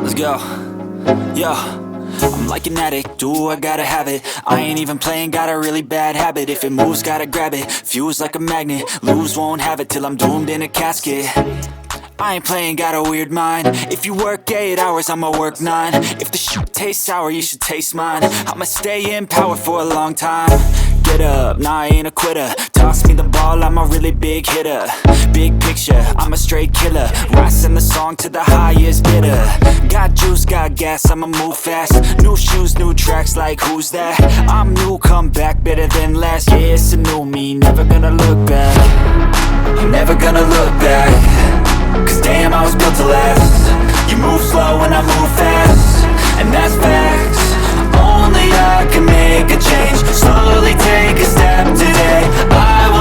Let's go. Yo, I'm like an addict, ooh, I gotta have it. I ain't even playing, got a really bad habit. If it moves, gotta grab it, fuse like a magnet. Lose, won't have it till I'm doomed in a casket. I ain't playing, got a weird mind. If you work 8 hours, I'ma work 9. If the shit tastes sour, you should taste mine. I'ma stay in power for a long time. Get up, nah, I ain't a quitter. Toss me the ball, I'm a really big hitter. Big picture, I'm a straight killer. Rising the song to the highest bidder. Got juice, got gas, I'ma move fast. New shoes, new tracks, like who's that? I'm new, come back, better than last. Yeah, it's a new me, never gonna look back. I'm never gonna look back. Cause damn, I was built to last. You move slow and I move fast, and that's facts. Only I can make a change. Slowly take a step today. I will